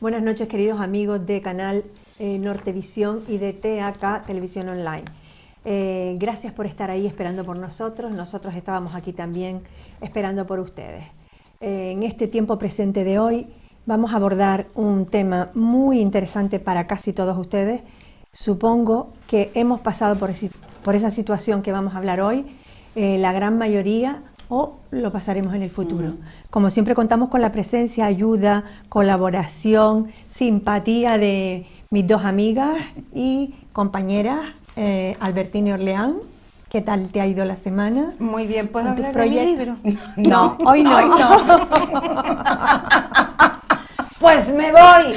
Buenas noches, queridos amigos de Canal Nortevisión y de TAK Televisión Online. Gracias por estar ahí esperando por nosotros. Nosotros estábamos aquí también esperando por ustedes. En este tiempo presente de hoy vamos a abordar un tema muy interesante para casi todos ustedes. Supongo que hemos pasado por esa situación que vamos a hablar hoy, la gran mayoría, o lo pasaremos en el futuro. Como siempre contamos con la presencia, ayuda, colaboración, simpatía de mis dos amigas y compañeras, Albertina y Orleán. ¿Qué tal te ha ido la semana? Muy bien, ¿puedo hablar de mi libro? No, hoy no. Hoy no. Pues me voy.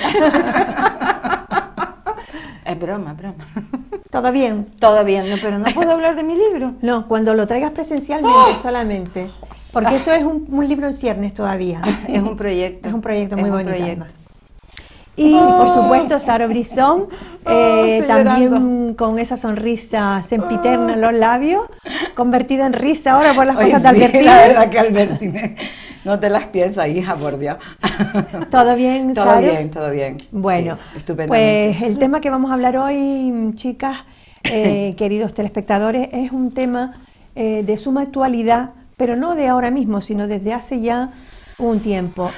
Es broma, es broma. ¿Todo bien? Todo bien, no, pero no puedo hablar de mi libro. No, cuando lo traigas presencialmente solamente, porque eso es un libro en ciernes todavía. Es un proyecto. Es un proyecto muy bonito. Proyecto. Y por supuesto Saro Brizón, también llorando. con esa sonrisa sempiterna en los labios, convertida en risa ahora por las Oye, cosas de sí, Albertina. la verdad que Albertina, no te las piensas, hija, por Dios. ¿Todo bien, Todo Saro? bien, todo bien. Bueno, sí, estupendamente. pues el tema que vamos a hablar hoy, chicas, queridos telespectadores, es un tema de suma actualidad, pero no de ahora mismo, sino desde hace ya un tiempo.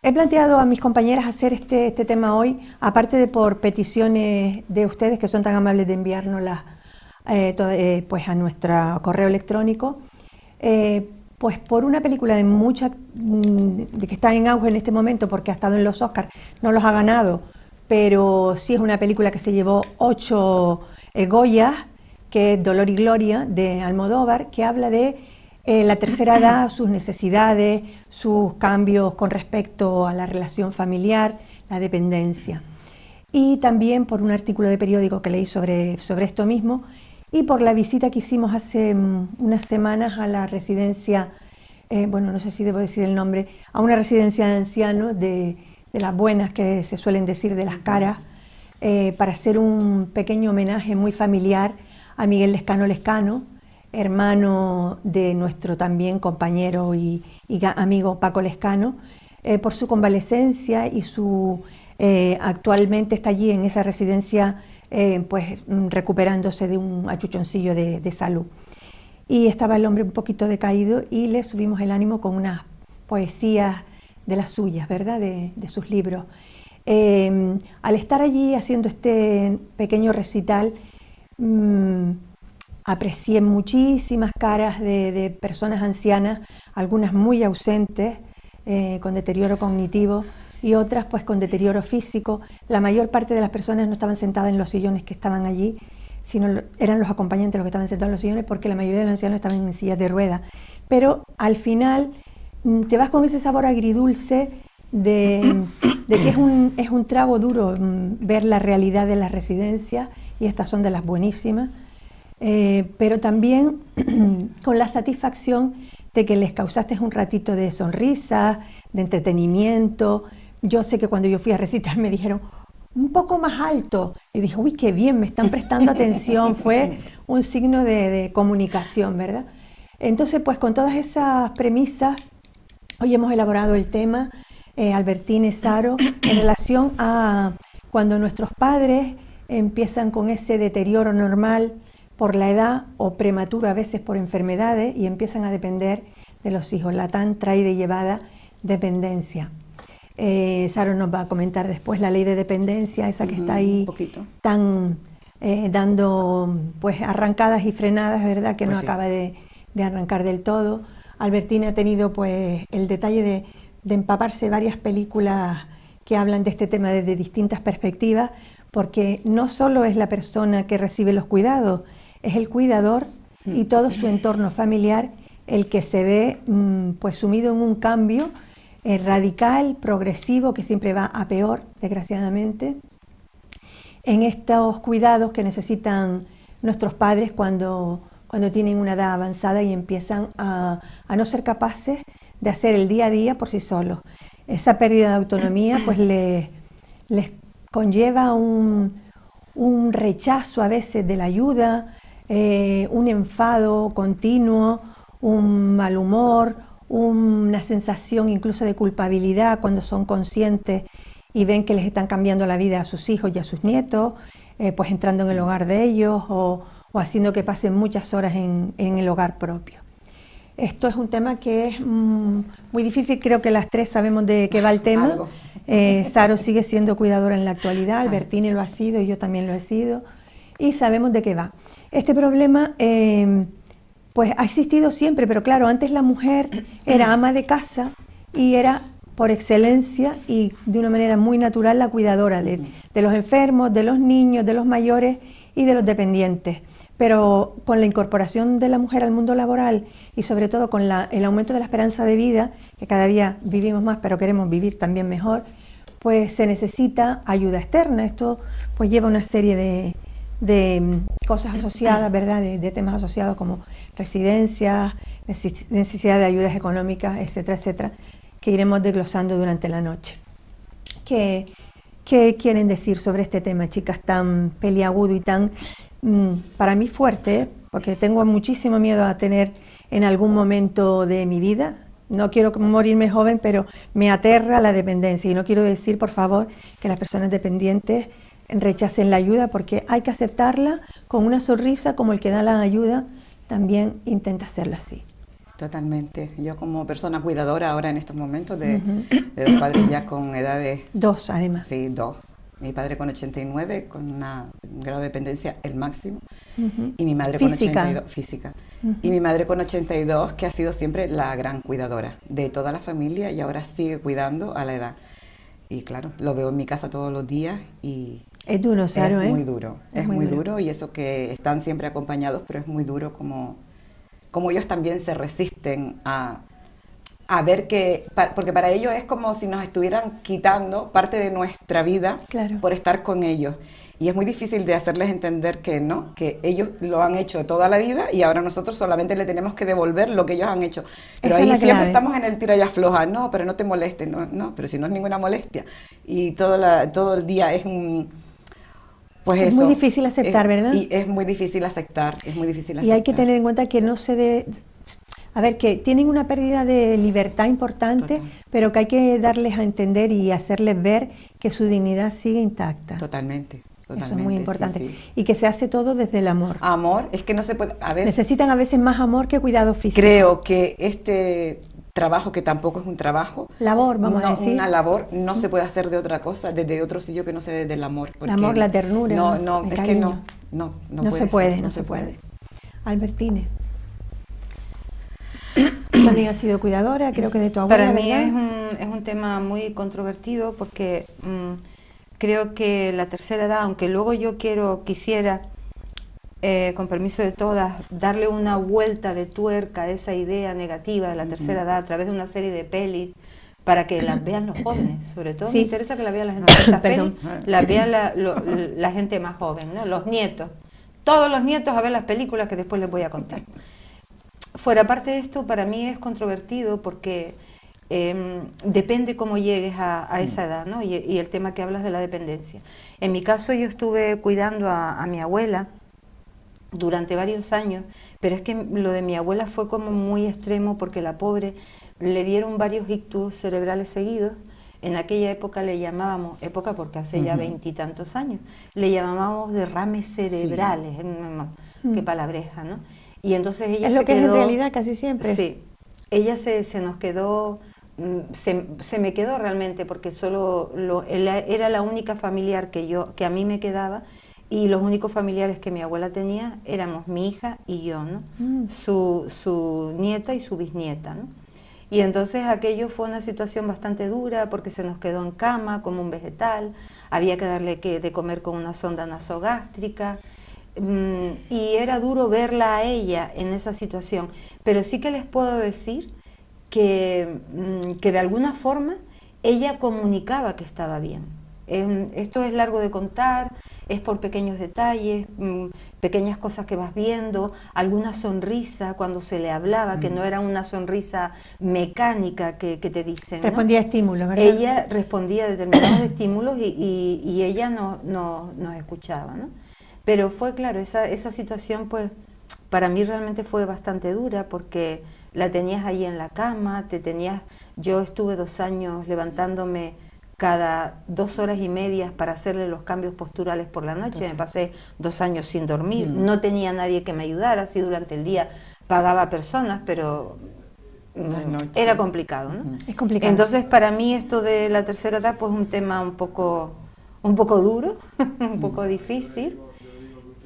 He planteado a mis compañeras hacer este tema hoy, aparte de por peticiones de ustedes que son tan amables de enviárnoslas pues a nuestro correo electrónico, pues por una película de que está en auge en este momento porque ha estado en los Oscars, no los ha ganado, pero sí es una película que se llevó 8 Goyas, que es Dolor y Gloria, de Almodóvar, que habla de la tercera edad, sus necesidades, sus cambios con respecto a la relación familiar, la dependencia. Y también por un artículo de periódico que leí sobre esto mismo, y por la visita que hicimos hace unas semanas a la residencia, bueno, no sé si debo decir el nombre, a una residencia de ancianos de las buenas que se suelen decir, de las caras, para hacer un pequeño homenaje muy familiar a Miguel Lescano Lescano, hermano de nuestro también compañero y amigo Paco Lescano, por su convalecencia y actualmente está allí en esa residencia pues recuperándose de un achuchoncillo de salud. Y estaba el hombre un poquito decaído y le subimos el ánimo con unas poesías de las suyas, ¿verdad? De sus libros. Al estar allí haciendo este pequeño recital, aprecié muchísimas caras de personas ancianas, algunas muy ausentes, con deterioro cognitivo, y otras pues con deterioro físico. La mayor parte de las personas no estaban sentadas en los sillones que estaban allí, sino eran los acompañantes los que estaban sentados en los sillones, porque la mayoría de los ancianos estaban en sillas de ruedas. Pero al final te vas con ese sabor agridulce de que es un trago duro ver la realidad de las residencias, y estas son de las buenísimas, pero también con la satisfacción de que les causaste un ratito de sonrisa, de entretenimiento. Yo sé que cuando yo fui a recitar me dijeron un poco más alto, y dije, uy, qué bien, me están prestando atención. Fue un signo de comunicación, ¿verdad? Entonces, pues con todas esas premisas, hoy hemos elaborado el tema, Albertina y Saro, en relación a cuando nuestros padres empiezan con ese deterioro normal por la edad o prematuro a veces por enfermedades y empiezan a depender de los hijos, la tan traída y llevada dependencia. Saro nos va a comentar después la ley de dependencia, esa que está ahí tan dando pues arrancadas y frenadas, ¿verdad? Que pues no acaba de arrancar del todo. Albertina ha tenido pues el detalle de empaparse varias películas que hablan de este tema desde distintas perspectivas, porque no solo es la persona que recibe los cuidados, es el cuidador y todo su entorno familiar el que se ve pues sumido en un cambio radical, progresivo, que siempre va a peor, desgraciadamente, en estos cuidados que necesitan nuestros padres cuando tienen una edad avanzada y empiezan a no ser capaces de hacer el día a día por sí solos. Esa pérdida de autonomía pues les conlleva un rechazo a veces de la ayuda, un enfado continuo, un mal humor, una sensación incluso de culpabilidad cuando son conscientes y ven que les están cambiando la vida a sus hijos y a sus nietos, pues entrando en el hogar de ellos o haciendo que pasen muchas horas en el hogar propio. Esto es un tema que es muy difícil, creo que las tres sabemos de qué va el tema. Saro sigue siendo cuidadora en la actualidad, Albertine lo ha sido y yo también lo he sido, y sabemos de qué va. Este problema pues ha existido siempre, pero claro, antes la mujer era ama de casa y era por excelencia y de una manera muy natural la cuidadora de los enfermos, de los niños, de los mayores y de los dependientes. Pero con la incorporación de la mujer al mundo laboral y sobre todo con el aumento de la esperanza de vida, que cada día vivimos más pero queremos vivir también mejor, pues se necesita ayuda externa. Esto pues lleva una serie de cosas asociadas, ¿verdad? De temas asociados como residencias, necesidad de ayudas económicas, etcétera, etcétera, que iremos desglosando durante la noche. ¿Qué quieren decir sobre este tema, chicas, tan peliagudo y tan, para mí, fuerte? Porque tengo muchísimo miedo a tener en algún momento de mi vida, no quiero morirme joven, pero me aterra la dependencia y no quiero decir, por favor, que las personas dependientes rechacen la ayuda, porque hay que aceptarla con una sonrisa, como el que da la ayuda también intenta hacerlo así. Totalmente. Yo como persona cuidadora ahora en estos momentos de dos padres ya con edades... Dos, además. Sí, dos. Mi padre con 89, con un grado de dependencia el máximo, y mi madre con 82, física. Y mi madre con 82, que ha sido siempre la gran cuidadora de toda la familia y ahora sigue cuidando a la edad. Y claro, lo veo en mi casa todos los días y... Es duro, Saro, es muy duro, es muy duro, y eso que están siempre acompañados, pero es muy duro como ellos también se resisten a ver que, porque para ellos es como si nos estuvieran quitando parte de nuestra vida, claro, por estar con ellos. Y es muy difícil de hacerles entender que no, que ellos lo han hecho toda la vida y ahora nosotros solamente le tenemos que devolver lo que ellos han hecho. Pero ahí siempre estamos en el tira y afloja, no, pero no te molestes, no, pero si no es ninguna molestia. Y todo el día es un... Pues es eso, muy difícil aceptar, ¿verdad? Y es muy difícil aceptar, Y hay que tener en cuenta que no se debe... A ver, que tienen una pérdida de libertad importante, total, pero que hay que darles a entender y hacerles ver que su dignidad sigue intacta. Totalmente. Eso es muy importante. Sí, sí. Y que se hace todo desde el amor. Amor, es que no se puede... A ver, necesitan a veces más amor que cuidado físico. Creo que este trabajo, que tampoco es un trabajo, labor, vamos a decir, una labor, no se puede hacer de otra cosa, desde otro sitio que no sea desde el amor. El amor, la ternura. No, es que no se puede, no se puede. Albertine. También has sido cuidadora, creo que de tu abuela. Para mí es un tema muy controvertido porque creo que la tercera edad, aunque luego yo quisiera, con permiso de todas, darle una vuelta de tuerca a esa idea negativa de la tercera edad a través de una serie de pelis para que las vean los jóvenes, sobre todo. Sí. Me interesa que las vean las vean la gente más joven, ¿no? Los nietos, todos los nietos a ver las películas que después les voy a contar. Fuera parte de esto, para mí es controvertido porque depende cómo llegues a esa edad, ¿no? Y el tema que hablas de la dependencia. En mi caso yo estuve cuidando a mi abuela durante varios años, pero es que lo de mi abuela fue como muy extremo porque la pobre le dieron varios ictus cerebrales seguidos. En aquella época le llamábamos, porque hace ya 20 y tantos años, le llamábamos derrames cerebrales, sí. Qué palabreja, ¿no? Y entonces ella es lo que quedó, es en realidad casi siempre. Sí, ella se nos quedó, se me quedó realmente porque solo era la única familiar que a mí me quedaba, y los únicos familiares que mi abuela tenía éramos mi hija y yo, ¿no? Su nieta y su bisnieta, ¿no? Y entonces aquello fue una situación bastante dura porque se nos quedó en cama como un vegetal, había que darle de comer con una sonda nasogástrica, y era duro verla a ella en esa situación, pero sí que les puedo decir que de alguna forma ella comunicaba que estaba bien. Esto es largo de contar, es por pequeños detalles, pequeñas cosas que vas viendo, alguna sonrisa cuando se le hablaba, que no era una sonrisa mecánica que te dicen, ¿no? Respondía a estímulos, ¿verdad? Ella respondía a determinados estímulos y ella nos escuchaba, ¿no? Pero fue claro, esa situación pues para mí realmente fue bastante dura porque la tenías ahí en la cama, yo estuve 2 años levantándome cada 2 horas y media para hacerle los cambios posturales por la noche. Me pasé 2 años sin dormir, no tenía nadie que me ayudara, así durante el día pagaba personas, pero era complicado, ¿no? Es complicado. Entonces para mí esto de la tercera edad pues un tema un poco duro, un poco difícil.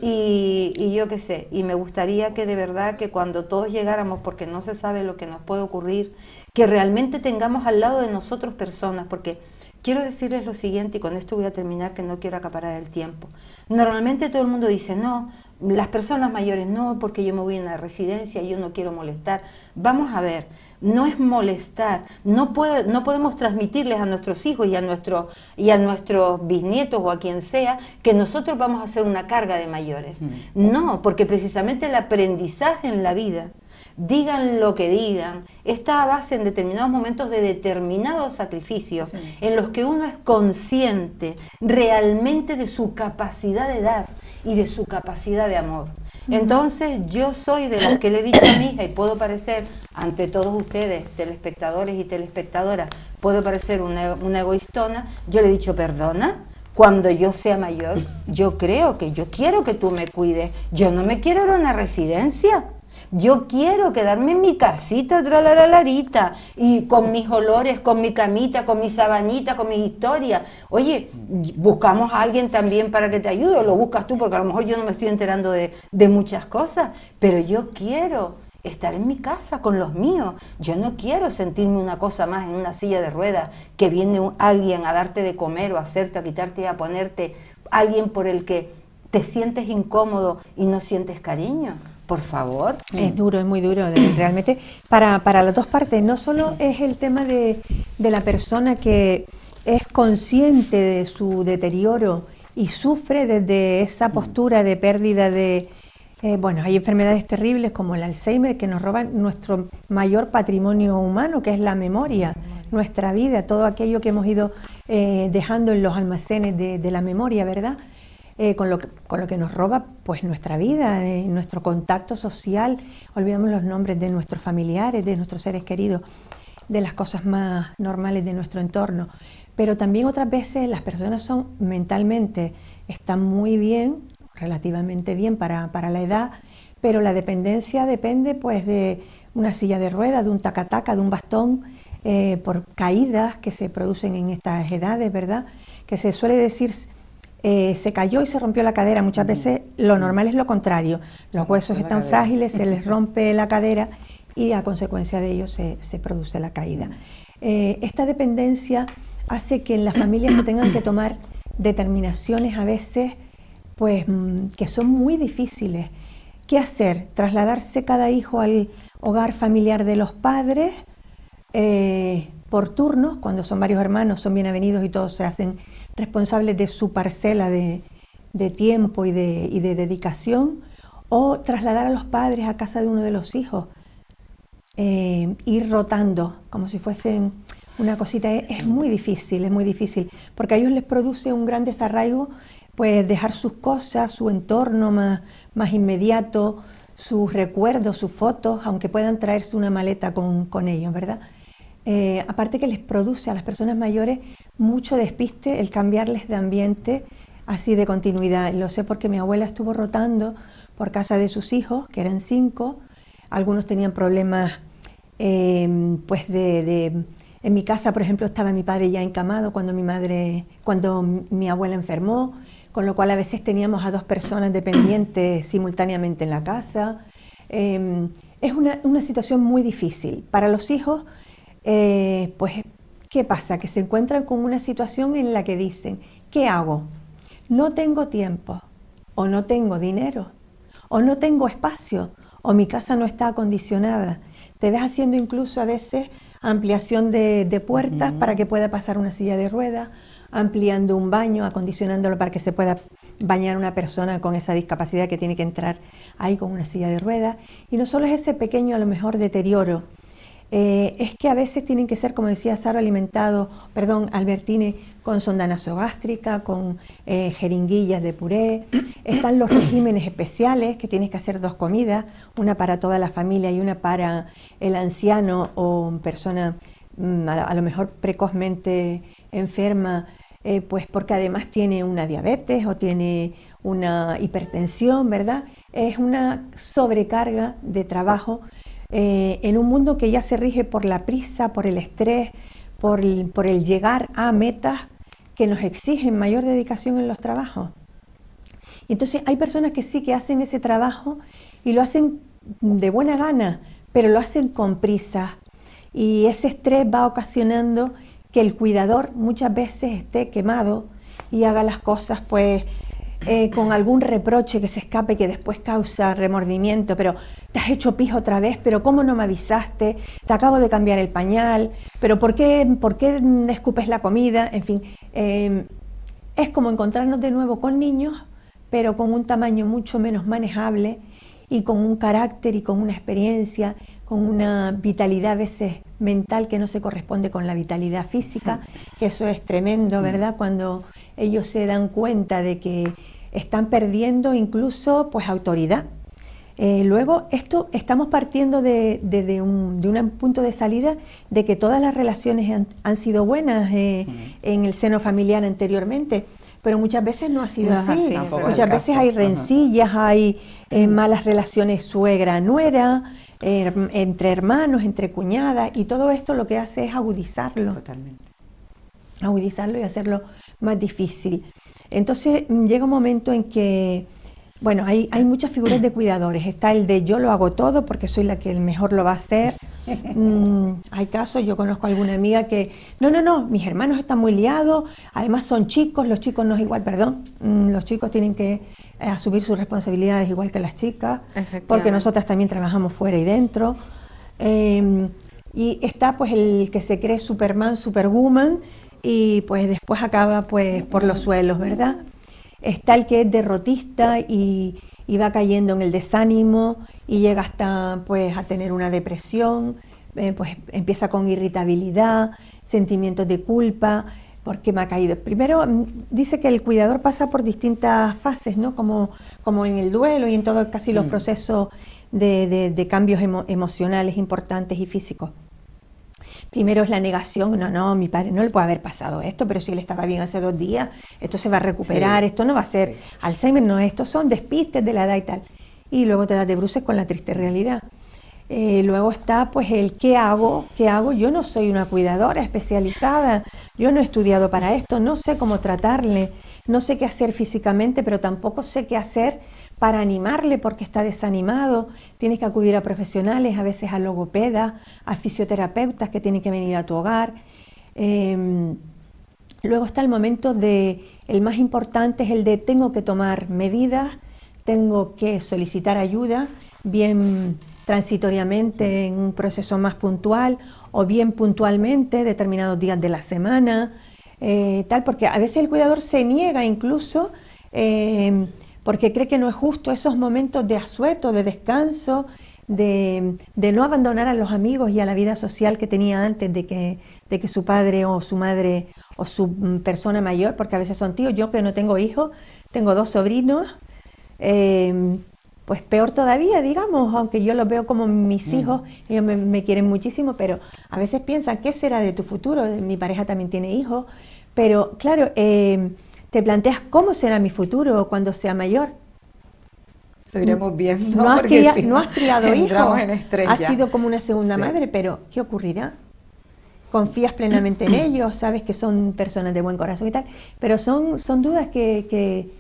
Y yo qué sé, y me gustaría que de verdad que cuando todos llegáramos, porque no se sabe lo que nos puede ocurrir, que realmente tengamos al lado de nosotros personas, porque quiero decirles lo siguiente, y con esto voy a terminar, que no quiero acaparar el tiempo. Normalmente todo el mundo dice, no, las personas mayores no, porque yo me voy a una residencia, yo no quiero molestar. Vamos a ver, no es molestar, no podemos transmitirles a nuestros hijos y a nuestros bisnietos o a quien sea que nosotros vamos a ser una carga de mayores. No, porque precisamente el aprendizaje en la vida, digan lo que digan, está a base en determinados momentos de determinados sacrificios, en los que uno es consciente realmente de su capacidad de dar y de su capacidad de amor. Entonces yo soy de las que le he dicho a mi hija, y puedo parecer ante todos ustedes, telespectadores y telespectadoras, puedo parecer una egoístona, yo le he dicho, perdona, cuando yo sea mayor, yo quiero que tú me cuides, yo no me quiero ir a una residencia. Yo quiero quedarme en mi casita, tralalarita, y con mis olores, con mi camita, con mi sabanita, con mi historia. Oye, buscamos a alguien también para que te ayude, o lo buscas tú, porque a lo mejor yo no me estoy enterando de muchas cosas, pero yo quiero estar en mi casa con los míos. Yo no quiero sentirme una cosa más en una silla de ruedas, que viene alguien a darte de comer o a hacerte, a quitarte y a ponerte, alguien por el que te sientes incómodo y no sientes cariño. Por favor. Es duro, es muy duro, realmente, para las dos partes. No solo es el tema de la persona que es consciente de su deterioro y sufre desde esa postura de pérdida de... bueno, hay enfermedades terribles como el Alzheimer que nos roban nuestro mayor patrimonio humano, que es la memoria, nuestra vida, todo aquello que hemos ido dejando en los almacenes de la memoria, ¿verdad? Con lo que nos roba pues nuestra vida, nuestro contacto social, olvidamos los nombres de nuestros familiares, de nuestros seres queridos, de las cosas más normales de nuestro entorno. Pero también otras veces las personas mentalmente están muy bien, relativamente bien para la edad, pero la dependencia depende pues de una silla de ruedas, de un tacataca, de un bastón, por caídas que se producen en estas edades, ¿verdad? Que se suele decir... se cayó y se rompió la cadera. Muchas veces lo normal es lo contrario. Los huesos están frágiles, se les rompe la cadera y a consecuencia de ello se produce la caída. Esta dependencia hace que en las familias se tengan que tomar determinaciones a veces pues, que son muy difíciles. ¿Qué hacer? ¿Trasladarse cada hijo al hogar familiar de los padres por turnos? Cuando son varios hermanos, son bien avenidos y todos se hacen responsables de su parcela de tiempo y de dedicación, o trasladar a los padres a casa de uno de los hijos, ir rotando como si fuesen una cosita. Es muy difícil, porque a ellos les produce un gran desarraigo pues dejar sus cosas, su entorno más inmediato, sus recuerdos, sus fotos, aunque puedan traerse una maleta con ellos, ¿verdad? Aparte que les produce a las personas mayores mucho despiste el cambiarles de ambiente así de continuidad. Lo sé porque mi abuela estuvo rotando por casa de sus hijos, que eran 5. Algunos tenían problemas, pues en mi casa, por ejemplo, estaba mi padre ya encamado cuando mi abuela enfermó, con lo cual a veces teníamos a 2 personas dependientes simultáneamente en la casa. Es una situación muy difícil. Para los hijos, pues, ¿qué pasa? Que se encuentran con una situación en la que dicen, ¿qué hago? No tengo tiempo, o no tengo dinero, o no tengo espacio, o mi casa no está acondicionada. Te ves haciendo incluso a veces ampliación de puertas para que pueda pasar una silla de ruedas, ampliando un baño, acondicionándolo para que se pueda bañar una persona con esa discapacidad que tiene que entrar ahí con una silla de ruedas. Y no solo es ese pequeño, a lo mejor, deterioro es que a veces tienen que ser, como decía Saro, Albertine, con sonda nasogástrica, con jeringuillas de puré. Están los regímenes especiales, que tienes que hacer 2 comidas, una para toda la familia y una para el anciano o persona a lo mejor precozmente enferma, pues porque además tiene una diabetes o tiene una hipertensión, ¿verdad? Es una sobrecarga de trabajo en un mundo que ya se rige por la prisa, por el estrés, por el llegar a metas que nos exigen mayor dedicación en los trabajos. Y entonces hay personas que sí que hacen ese trabajo y lo hacen de buena gana, pero lo hacen con prisa. Y ese estrés va ocasionando que el cuidador muchas veces esté quemado y haga las cosas pues con algún reproche que se escape, que después causa remordimiento, pero te has hecho pis otra vez, pero ¿cómo no me avisaste? Te acabo de cambiar el pañal, pero ¿por qué escupes la comida? En fin, es como encontrarnos de nuevo con niños, pero con un tamaño mucho menos manejable y con un carácter y con una experiencia, con una vitalidad a veces mental que no se corresponde con la vitalidad física, que eso es tremendo, ¿verdad? Cuando ellos se dan cuenta de que están perdiendo incluso pues autoridad. Luego, estamos partiendo de un punto de salida de que todas las relaciones han sido buenas en el seno familiar anteriormente, pero muchas veces no ha sido así. Muchas veces hay rencillas, hay malas relaciones suegra-nuera, entre hermanos, entre cuñadas, y todo esto lo que hace es agudizarlo. Totalmente. Agudizarlo y hacerlo más difícil. Entonces llega un momento en que, bueno, hay muchas figuras de cuidadores. Está el de yo lo hago todo porque soy la que mejor lo va a hacer. Hay casos, yo conozco a alguna amiga que, no, mis hermanos están muy liados, además son chicos, los chicos no es igual, los chicos tienen que asumir sus responsabilidades igual que las chicas, porque nosotras también trabajamos fuera y dentro. Y está pues el que se cree Superman, Superwoman, y pues después acaba pues por los suelos, ¿verdad? Está el que es derrotista y va cayendo en el desánimo y llega hasta pues a tener una depresión, pues empieza con irritabilidad, sentimientos de culpa, porque me ha caído. Primero dice que el cuidador pasa por distintas fases, ¿no? Como en el duelo y en todo casi los procesos de cambios emocionales importantes y físicos. Primero es la negación, no, mi padre no le puede haber pasado esto, pero si él estaba bien hace 2 días, esto se va a recuperar, esto no va a ser Alzheimer, no, estos son despistes de la edad y tal. Y luego te das de bruces con la triste realidad. Luego está pues el ¿qué hago? Yo no soy una cuidadora especializada, yo no he estudiado para esto, no sé cómo tratarle, no sé qué hacer físicamente, pero tampoco sé qué hacer para animarle porque está desanimado. Tienes que acudir a profesionales, a veces a logopedas, a fisioterapeutas que tienen que venir a tu hogar. Luego está el momento el más importante es el de tengo que tomar medidas, tengo que solicitar ayuda, bien transitoriamente en un proceso más puntual o bien puntualmente determinados días de la semana, porque a veces el cuidador se niega incluso porque cree que no es justo esos momentos de asueto, de descanso, de no abandonar a los amigos y a la vida social que tenía antes de que su padre o su madre o su persona mayor, porque a veces son tíos, yo que no tengo hijos, tengo 2 sobrinos, pues peor todavía, digamos, aunque yo los veo como mis hijos, ellos me quieren muchísimo, pero a veces piensan, ¿qué será de tu futuro? Mi pareja también tiene hijos, pero claro, te planteas cómo será mi futuro cuando sea mayor. Lo iremos viendo. No has criado hijos, has ya. sido como una segunda madre, pero ¿qué ocurrirá? Confías plenamente en ellos, sabes que son personas de buen corazón y tal, pero son dudas que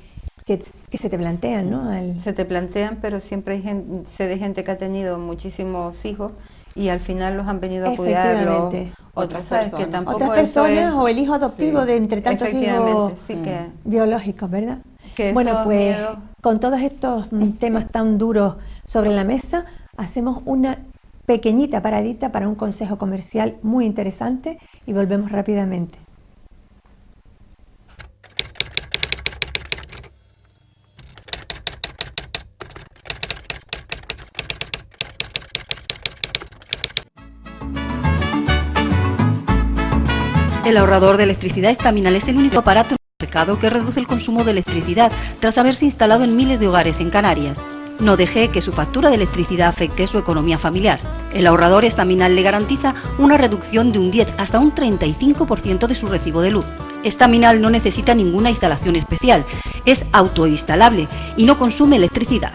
se te plantean, ¿no? Se te plantean, pero siempre hay sé de gente que ha tenido muchísimos hijos y al final los han venido a cuidar otras personas. Que tampoco otras personas o el hijo adoptivo de entre tantos hijos biológicos, ¿verdad? Bueno, pues con todos estos temas tan duros sobre la mesa, hacemos una pequeñita paradita para un consejo comercial muy interesante y volvemos rápidamente. El ahorrador de electricidad Estaminal es el único aparato en el mercado que reduce el consumo de electricidad tras haberse instalado en miles de hogares en Canarias. No deje que su factura de electricidad afecte su economía familiar. El ahorrador Estaminal le garantiza una reducción de un 10 hasta un 35% de su recibo de luz. Estaminal no necesita ninguna instalación especial, es autoinstalable y no consume electricidad.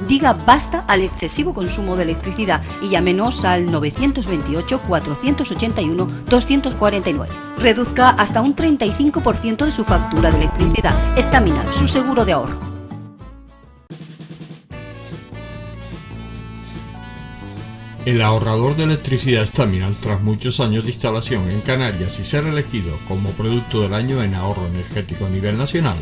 Diga basta al excesivo consumo de electricidad y llámenos al 928-481-249. Reduzca hasta un 35% de su factura de electricidad. Estaminal, su seguro de ahorro. El ahorrador de electricidad Estaminal, tras muchos años de instalación en Canarias y ser elegido como producto del año en ahorro energético a nivel nacional,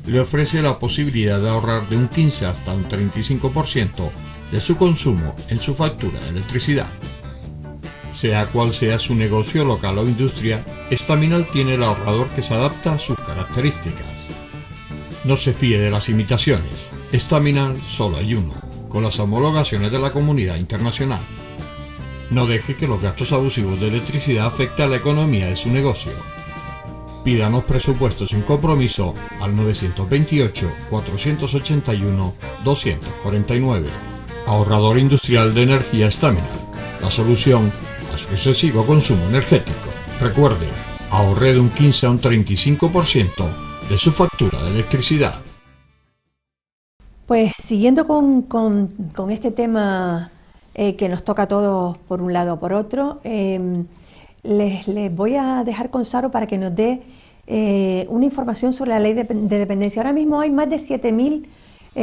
le ofrece la posibilidad de ahorrar de un 15 hasta un 35% de su consumo en su factura de electricidad. Sea cual sea su negocio local o industria, Estaminal tiene el ahorrador que se adapta a sus características. No se fíe de las imitaciones, Estaminal solo hay uno, con las homologaciones de la comunidad internacional. No deje que los gastos abusivos de electricidad afecten a la economía de su negocio. Pídanos presupuestos sin compromiso al 928-481-249. Ahorrador industrial de energía Estaminal, la solución a su excesivo consumo energético. Recuerde, ahorre de un 15 a un 35% de su factura de electricidad. Pues siguiendo con este tema que nos toca a todos por un lado o por otro, les voy a dejar con Saro para que nos dé una información sobre la ley de dependencia. Ahora mismo hay más de 7.000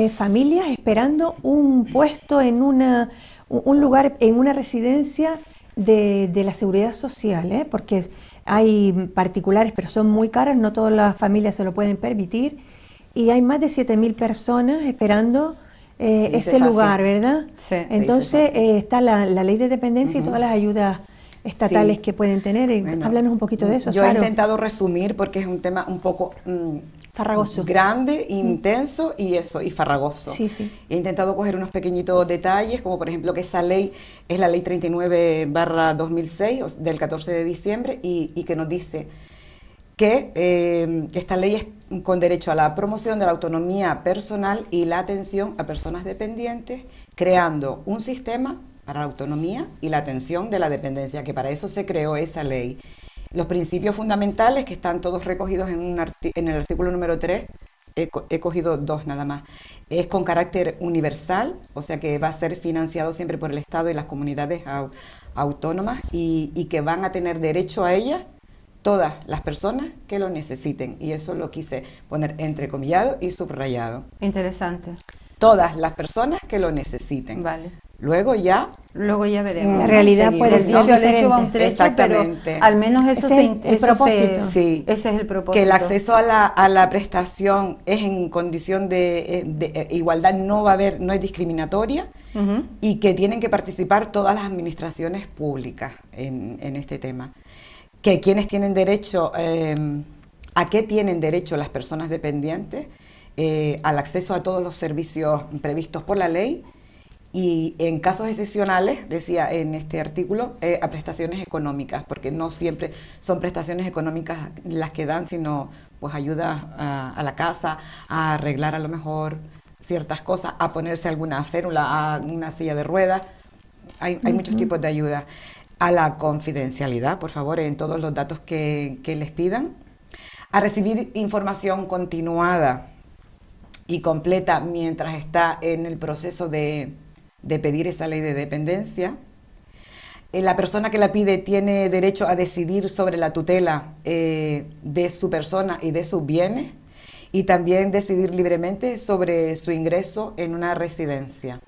familias esperando un puesto en un lugar, en una residencia de la seguridad social, porque hay particulares, pero son muy caras, no todas las familias se lo pueden permitir. Y hay más de 7.000 personas esperando ese lugar, ¿verdad? Sí, entonces está la ley de dependencia y todas las ayudas estatales que pueden tener. Bueno, háblanos un poquito de eso, Yo Saro. he intentado resumir porque es un tema un poco farragoso, grande, intenso y farragoso. Sí, sí. He intentado coger unos pequeñitos detalles, como por ejemplo que esa ley es la ley 39/2006 del 14 de diciembre y que nos dice que esta ley es con derecho a la promoción de la autonomía personal y la atención a personas dependientes, creando un sistema para la autonomía y la atención de la dependencia, que para eso se creó esa ley. Los principios fundamentales, que están todos recogidos en el artículo número 3, he cogido 2 nada más, es con carácter universal, o sea que va a ser financiado siempre por el Estado y las comunidades autónomas y que van a tener derecho a ella todas las personas que lo necesiten, y eso lo quise poner entrecomillado y subrayado. Interesante. Todas las personas que lo necesiten. Vale. Luego ya veremos. La realidad puede Del dicho al hecho va un trecho, exactamente. pero al menos eso el propósito. Sí. Ese es el propósito. Que el acceso a la prestación es en condición de igualdad, no es discriminatoria, y que tienen que participar todas las administraciones públicas en este tema. Que quienes tienen derecho, ¿a qué tienen derecho las personas dependientes? Al acceso a todos los servicios previstos por la ley y en casos excepcionales, decía en este artículo, a prestaciones económicas, porque no siempre son prestaciones económicas las que dan, sino pues ayuda a la casa, a arreglar a lo mejor ciertas cosas, a ponerse alguna férula, a una silla de ruedas. Hay muchos tipos de ayuda. A la confidencialidad, por favor, en todos los datos que les pidan, a recibir información continuada y completa mientras está en el proceso de pedir esa ley de dependencia. La persona que la pide tiene derecho a decidir sobre la tutela de su persona y de sus bienes, y también decidir libremente sobre su ingreso en una residencia.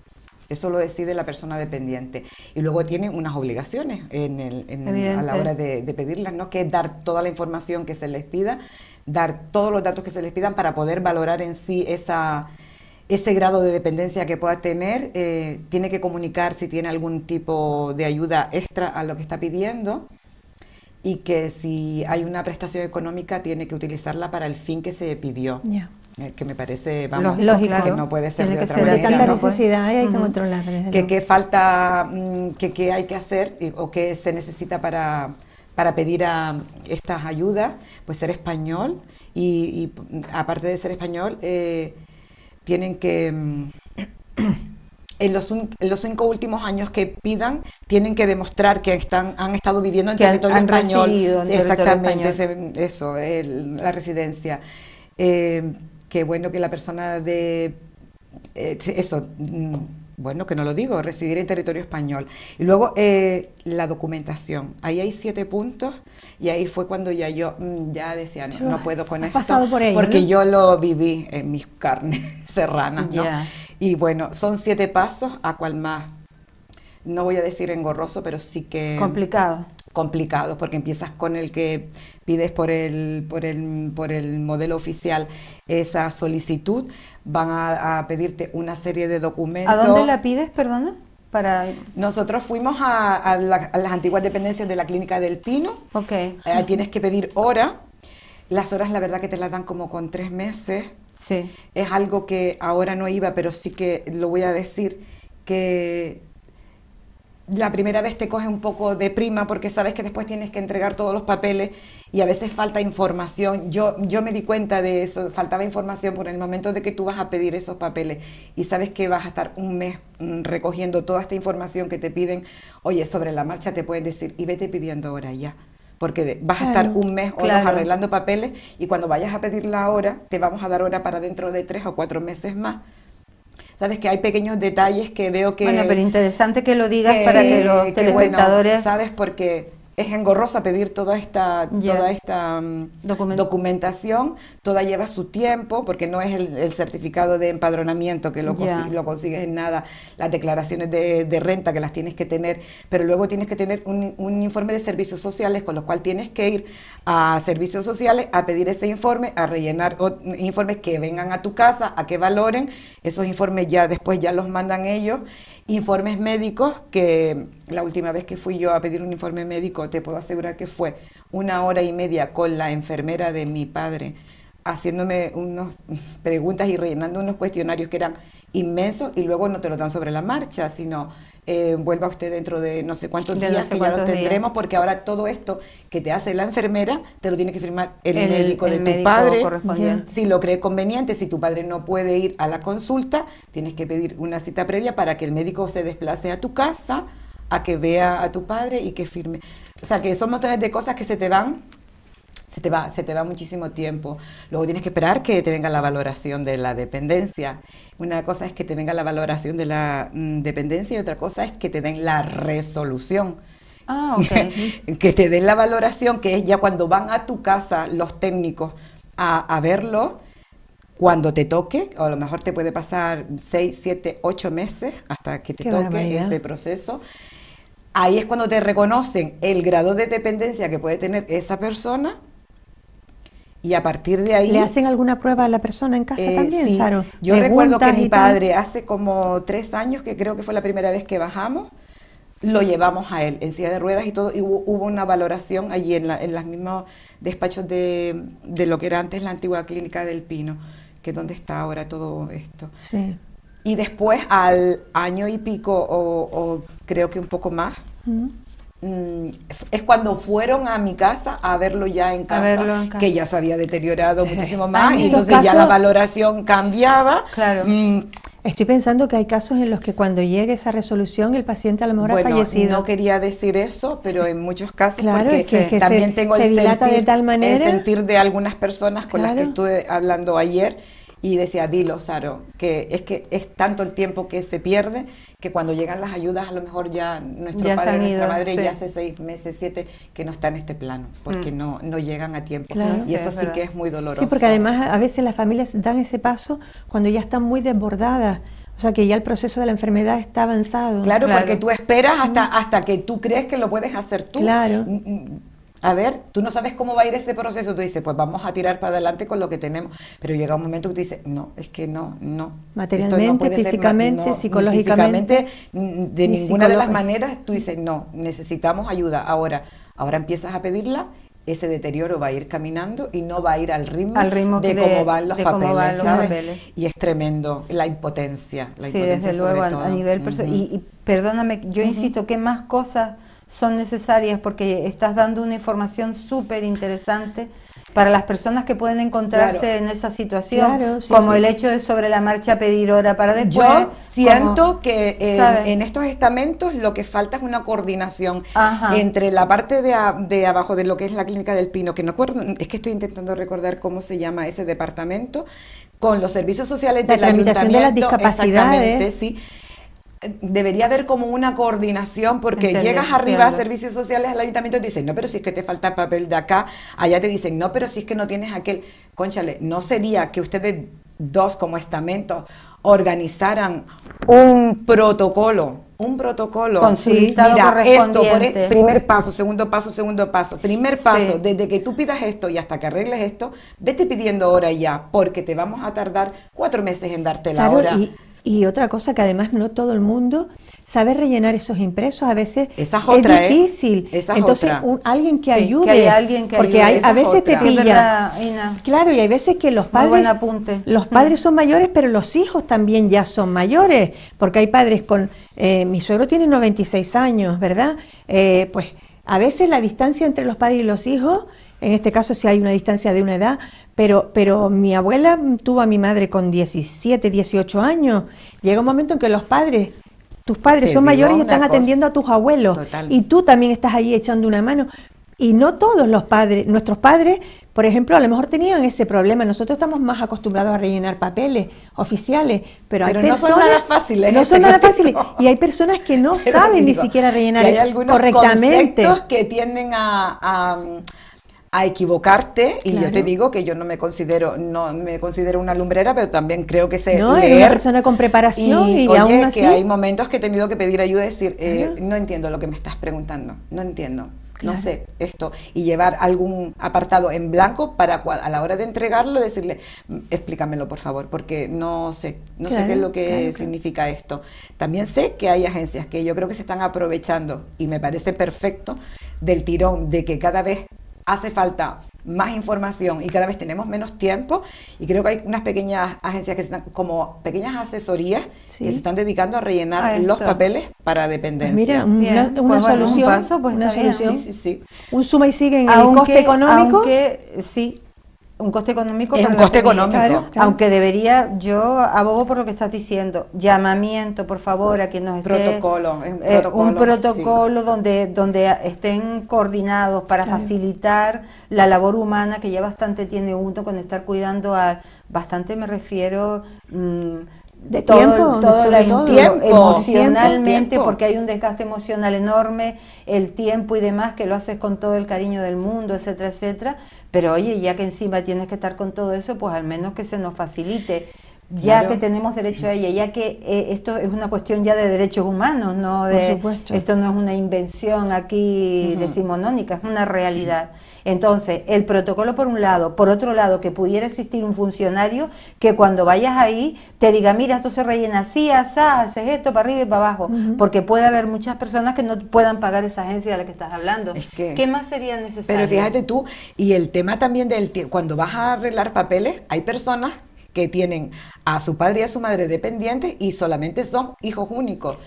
Eso lo decide la persona dependiente. Y luego tiene unas obligaciones a la hora de pedirlas, ¿no? Que es dar toda la información que se les pida, dar todos los datos que se les pidan para poder valorar en sí ese grado de dependencia que pueda tener. Tiene que comunicar si tiene algún tipo de ayuda extra a lo que está pidiendo, y que si hay una prestación económica tiene que utilizarla para el fin que se pidió. Yeah. Que me parece, lógico, que no puede ser tiene de que otra ser manera. Hay tanta no, pues. necesidad y hay que controlarla. Que falta, que hay que hacer o que se necesita para para pedir estas ayudas, pues ser español y aparte de ser español, tienen que, en los 5 últimos años que pidan, tienen que demostrar que han estado viviendo en territorio español. Exactamente, eso, la residencia. Que bueno que la persona bueno, que no lo digo, residir en territorio español. Y luego la documentación. Ahí hay 7 puntos y ahí fue cuando yo decía, no puedo con esto, por ello, porque ¿no? yo lo viví en mis carnes serranas, ¿no? Ya. Y bueno, son 7 pasos, a cual más, no voy a decir engorroso, pero sí que... Complicado, porque empiezas con el que pides por el modelo oficial esa solicitud, van a pedirte una serie de documentos. ¿A dónde la pides, perdona? Nosotros fuimos a las antiguas dependencias de la Clínica del Pino. Okay. Tienes que pedir hora. Las horas la verdad que te las dan como con 3 meses. Sí. Es algo que ahora no iba, pero sí que lo voy a decir, que la primera vez te coge un poco de prima porque sabes que después tienes que entregar todos los papeles y a veces falta información. Yo me di cuenta de eso, faltaba información por el momento de que tú vas a pedir esos papeles y sabes que vas a estar un mes recogiendo toda esta información que te piden. Oye, sobre la marcha te pueden decir, y vete pidiendo hora ya, porque vas a estar un mes o 2 arreglando papeles y cuando vayas a pedir la hora, te vamos a dar hora para dentro de 3 o 4 meses más. Sabes que hay pequeños detalles que veo que... Bueno, pero interesante que lo digas para que los telespectadores... Bueno, sabes, porque es engorrosa pedir toda esta documentación, toda lleva su tiempo, porque no es el certificado de empadronamiento que lo consigues en nada, las declaraciones de renta que las tienes que tener, pero luego tienes que tener un informe de servicios sociales, con lo cual tienes que ir a servicios sociales a pedir ese informe, a rellenar informes que vengan a tu casa, a que valoren, esos informes después ya los mandan ellos, informes médicos, que la última vez que fui yo a pedir un informe médico, te puedo asegurar que fue 1 hora y media con la enfermera de mi padre, haciéndome unas preguntas y rellenando unos cuestionarios que eran inmensos, y luego no te lo dan sobre la marcha, sino vuelva usted dentro de no sé cuántos días, que ya lo tendremos, porque ahora todo esto que te hace la enfermera, te lo tiene que firmar el médico de tu padre, si lo cree conveniente. Si tu padre no puede ir a la consulta, tienes que pedir una cita previa para que el médico se desplace a tu casa, a que vea a tu padre y que firme. O sea, que son montones de cosas que se te va muchísimo tiempo. Luego tienes que esperar que te venga la valoración de la dependencia. Una cosa es que te venga la valoración de la dependencia y otra cosa es que te den la resolución. Que te den la valoración, que es ya cuando van a tu casa los técnicos a verlo, cuando te toque, o a lo mejor te puede pasar 6, 7, 8 meses hasta que te toque ese proceso. Ahí es cuando te reconocen el grado de dependencia que puede tener esa persona. Y a partir de ahí... ¿Le hacen alguna prueba a la persona en casa también, sí. Saro? Yo recuerdo que mi padre, hace como 3 años, que creo que fue la primera vez que bajamos, lo llevamos a él en silla de ruedas y todo, y hubo una valoración allí en los mismos despachos de lo que era antes la antigua Clínica del Pino, que es donde está ahora todo esto. Sí. Y después, al año y pico, o creo que un poco más, es cuando fueron a mi casa a verlo ya en casa, que ya se había deteriorado muchísimo más, y entonces ya la valoración cambiaba. Claro. Estoy pensando que hay casos en los que cuando llegue esa resolución el paciente a lo mejor ha fallecido. No quería decir eso, pero en muchos casos, claro, porque también tengo el sentir de algunas personas con las que estuve hablando ayer, y decía, dilo, Saro, que es tanto el tiempo que se pierde, que cuando llegan las ayudas a lo mejor ya nuestro padre o nuestra madre ya hace 6 meses, 7, que no está en este plano, porque no llegan a tiempo. Claro. Y eso sí que es muy doloroso. Sí, porque además a veces las familias dan ese paso cuando ya están muy desbordadas. O sea, que ya el proceso de la enfermedad está avanzado. Claro, porque tú esperas hasta que tú crees que lo puedes hacer tú. Claro. A ver, tú no sabes cómo va a ir ese proceso, tú dices, pues vamos a tirar para adelante con lo que tenemos, pero llega un momento que tú dices, no, es que no. Materialmente, no físicamente, psicológicamente. De ninguna de las maneras, tú dices, no, necesitamos ayuda. Ahora empiezas a pedirla, ese deterioro va a ir caminando y no va a ir al ritmo de cómo van los papeles, ¿sabes? Y es tremendo, la impotencia desde luego, a nivel personal. Y perdóname, yo insisto, ¿qué más cosas son necesarias porque estás dando una información súper interesante para las personas que pueden encontrarse en esa situación, como el hecho de sobre la marcha pedir hora para después. Yo siento que en estos estamentos lo que falta es una coordinación entre la parte de abajo de lo que es la Clínica del Pino, que no acuerdo, es que estoy intentando recordar cómo se llama ese departamento, con los servicios sociales del ayuntamiento. De las discapacidades. Exactamente, sí. Debería haber como una coordinación, porque llegas arriba a servicios sociales al ayuntamiento y te dicen, no, pero si es que te falta papel de acá, allá te dicen, no, pero si es que no tienes aquel. Cónchale, ¿no sería que ustedes dos como estamento organizaran un protocolo? Con su listado correspondiente. Esto, por primer paso, segundo paso, primer paso, desde que tú pidas esto y hasta que arregles esto, vete pidiendo hora ya, porque te vamos a tardar 4 meses en darte la hora. Y otra cosa que además no todo el mundo sabe rellenar esos impresos, a veces esa es otra, difícil. Esa entonces otra. Alguien que ayude, que haya alguien que porque ayude. a veces te pilla. Claro, y hay veces que los padres, muy buen apunte. Los padres son mayores, pero los hijos también ya son mayores, porque hay padres con, mi suegro tiene 96 años, ¿verdad? Pues a veces la distancia entre los padres y los hijos, en este caso sí hay una distancia de una edad, pero mi abuela tuvo a mi madre con 17, 18 años. Llega un momento en que tus padres son mayores y están atendiendo a tus abuelos. Total. Y tú también estás ahí echando una mano. Y no todos los padres, nuestros padres, por ejemplo, a lo mejor tenían ese problema. Nosotros estamos más acostumbrados a rellenar papeles oficiales, pero hay personas, no son nada fáciles. No son nada fáciles. Y hay personas que no saben ni siquiera rellenar correctamente. Hay algunos conceptos que tienden a equivocarte, y yo te digo que yo no me considero una lumbrera, pero también creo que sé leer. Es una persona con preparación y oye, aún así, que hay momentos que he tenido que pedir ayuda y decir, no entiendo lo que me estás preguntando, no entiendo. No sé esto, y llevar algún apartado en blanco para a la hora de entregarlo decirle, explícamelo por favor, porque no sé qué es lo que significa esto. También sé que hay agencias que yo creo que se están aprovechando, y me parece perfecto, del tirón de que cada vez hace falta más información y cada vez tenemos menos tiempo, y creo que hay unas pequeñas agencias que están como pequeñas asesorías que se están dedicando a rellenar los papeles para dependencia. Pues mira, una solución, un paso, pues una solución. Sí. Un suma y sigue en el coste económico. Un coste económico. Es un coste económico. Claro. Aunque debería, yo abogo por lo que estás diciendo, llamamiento, por favor, a quien nos esté. Un protocolo donde estén coordinados para facilitar la labor humana, que ya bastante tiene uno con estar cuidando bastante me refiero... de tiempo, emocionalmente, porque hay un desgaste emocional enorme, el tiempo y demás, que lo haces con todo el cariño del mundo, etcétera, etcétera, pero oye, ya que encima tienes que estar con todo eso, pues al menos que se nos facilite, ya que tenemos derecho a ella, ya que esto es una cuestión ya de derechos humanos, no de, esto no es una invención aquí decimonónica, es una realidad. Entonces, el protocolo por un lado, por otro lado, que pudiera existir un funcionario que cuando vayas ahí te diga, mira, esto se rellena así, asá, haces esto para arriba y para abajo, porque puede haber muchas personas que no puedan pagar esa agencia de la que estás hablando. ¿Qué más sería necesario? Pero fíjate tú, y el tema también cuando vas a arreglar papeles, hay personas que tienen a su padre y a su madre dependientes y solamente son hijos únicos.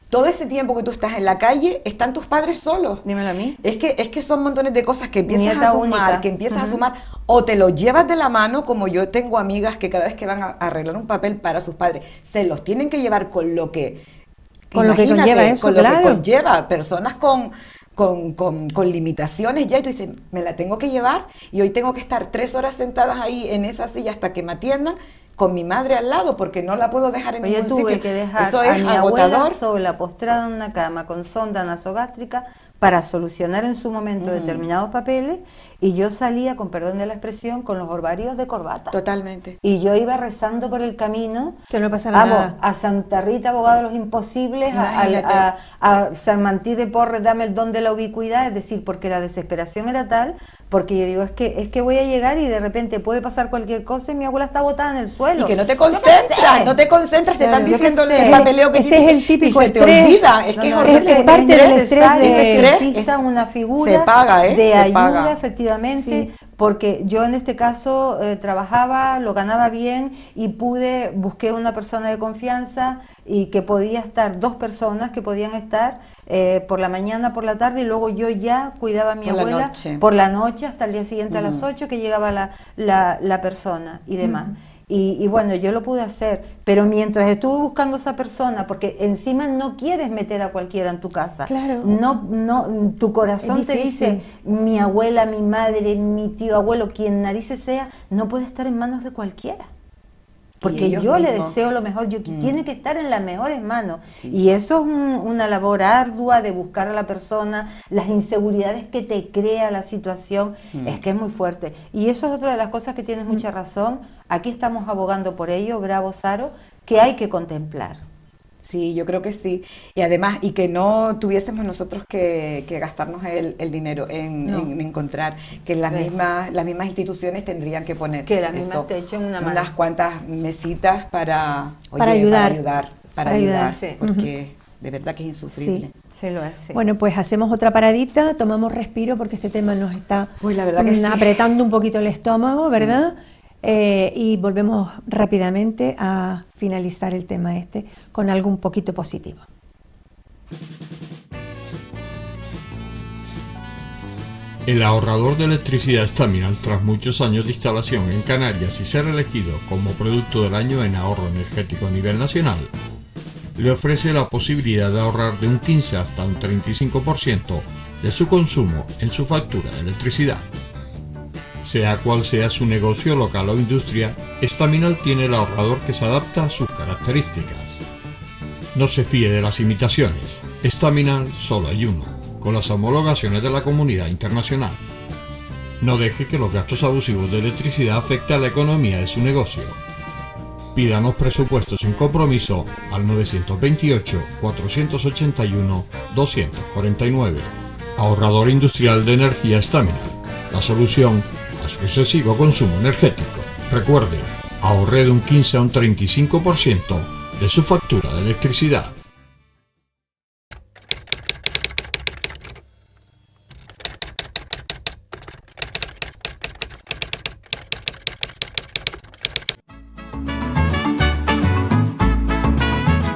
Todo ese tiempo que tú estás en la calle, están tus padres solos. Dímelo a mí. Es que son montones de cosas que empiezas a sumar, o te lo llevas de la mano, como yo tengo amigas que cada vez que van a arreglar un papel para sus padres, se los tienen que llevar con lo que conlleva, personas con limitaciones ya, y tú dices, me la tengo que llevar, y hoy tengo que estar 3 horas sentadas ahí en esa silla hasta que me atiendan, con mi madre al lado, porque no la puedo dejar en ningún sitio. Tuve que dejar Eso es a mi agotador. abuela sola, postrada en una cama con sonda nasogástrica para solucionar en su momento determinados papeles, y yo salía, con perdón de la expresión, con los ovarios de corbata. Totalmente. Y yo iba rezando por el camino, que no pasara nada. A Santa Rita, abogado de los imposibles, a San Martí de Porres, dame el don de la ubicuidad, es decir, porque la desesperación era tal, porque yo digo, es que voy a llegar y de repente puede pasar cualquier cosa y mi abuela está botada en el suelo. Y que no te concentras, te están diciendo el papeleo que tienes. Ese es el típico y se te olvida, es que es horrible. Es parte del estrés. Exista una figura de ayuda, efectivamente, porque yo en este caso trabajaba, lo ganaba bien y busqué una persona de confianza y que podía estar 2 personas que podían estar por la mañana, por la tarde, y luego yo ya cuidaba a mi abuela por la noche hasta el día siguiente a las 8 que llegaba la persona y demás. Y bueno, yo lo pude hacer, pero mientras estuve buscando a esa persona, porque encima no quieres meter a cualquiera en tu casa, claro. no, tu corazón te dice, mi abuela, mi madre, mi tío, abuelo, quien narices sea, no puede estar en manos de cualquiera. Porque yo le deseo lo mejor, tiene que estar en las mejores manos. Sí. Y eso es una labor ardua de buscar a la persona, las inseguridades que te crea la situación, es que es muy fuerte. Y eso es otra de las cosas que tienes mucha razón. Aquí estamos abogando por ello, bravo Saro, que hay que contemplar. Sí, yo creo que sí. Y además, y que no tuviésemos nosotros que gastarnos el dinero en encontrar, que las mismas instituciones tendrían que poner que las mismas te echen una mano, unas cuantas mesitas para ayudar, sí. Porque de verdad que es insufrible. Sí, se lo hace. Bueno, pues hacemos otra paradita, tomamos respiro porque este tema nos está pues la verdad que apretando un poquito el estómago, ¿verdad? Y volvemos rápidamente a finalizar el tema con algo un poquito positivo. El ahorrador de electricidad Staminal, tras muchos años de instalación en Canarias y ser elegido como producto del año en ahorro energético a nivel nacional, le ofrece la posibilidad de ahorrar de un 15 hasta un 35% de su consumo en su factura de electricidad. Sea cual sea su negocio local o industria, Staminal tiene el ahorrador que se adapta a sus características. No se fíe de las imitaciones, Staminal solo hay uno, con las homologaciones de la comunidad internacional. No deje que los gastos abusivos de electricidad afecten a la economía de su negocio. Pídanos presupuestos sin compromiso al 928-481-249. Ahorrador industrial de energía Staminal, la solución a su excesivo consumo energético. Recuerde, ahorre de un 15 a un 35% de su factura de electricidad.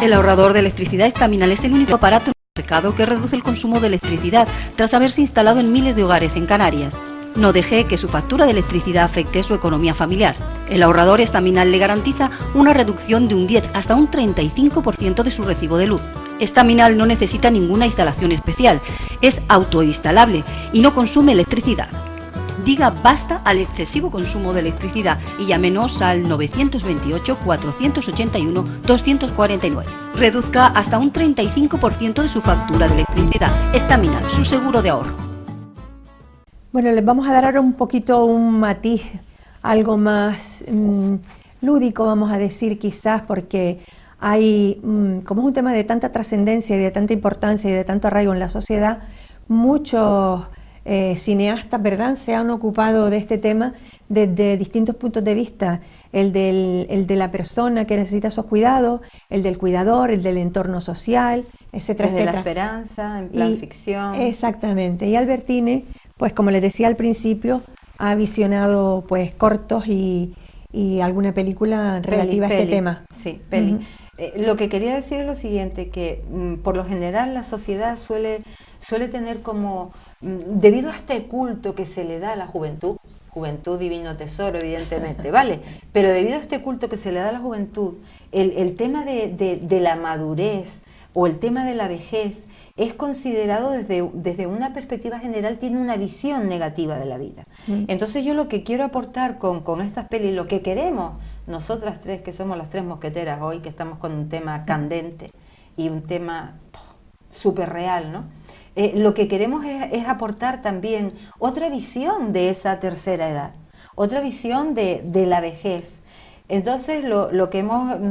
El ahorrador de electricidad Staminal es el único aparato en el mercado que reduce el consumo de electricidad tras haberse instalado en miles de hogares en Canarias. No deje que su factura de electricidad afecte su economía familiar. El ahorrador Staminal le garantiza una reducción de un 10 hasta un 35% de su recibo de luz. Staminal no necesita ninguna instalación especial, es autoinstalable y no consume electricidad. Diga basta al excesivo consumo de electricidad y llámenos al 928-481-249. Reduzca hasta un 35% de su factura de electricidad. Staminal, su seguro de ahorro. Bueno, les vamos a dar ahora un poquito un matiz, algo más lúdico, vamos a decir quizás, porque hay, como es un tema de tanta trascendencia y de tanta importancia y de tanto arraigo en la sociedad, muchos cineastas, ¿verdad?, se han ocupado de este tema desde distintos puntos de vista, el de la persona que necesita esos cuidados, el del cuidador, el del entorno social, etcétera, desde etcétera. la esperanza, en plan ficción. Exactamente, y Albertine, pues como les decía al principio, ha visionado pues cortos y alguna película relativa a este tema. Sí, peli. Lo que quería decir es lo siguiente, que por lo general la sociedad suele tener como, debido a este culto que se le da a la juventud divino tesoro evidentemente, ¿vale? Pero debido a este culto que se le da a la juventud, el tema de la madurez o el tema de la vejez es considerado desde una perspectiva general, tiene una visión negativa de la vida. Entonces yo lo que quiero aportar con estas pelis, lo que queremos, nosotras tres que somos las tres mosqueteras hoy, que estamos con un tema candente y un tema súper real, ¿no? Lo que queremos es aportar también otra visión de esa tercera edad, otra visión de la vejez. Entonces lo que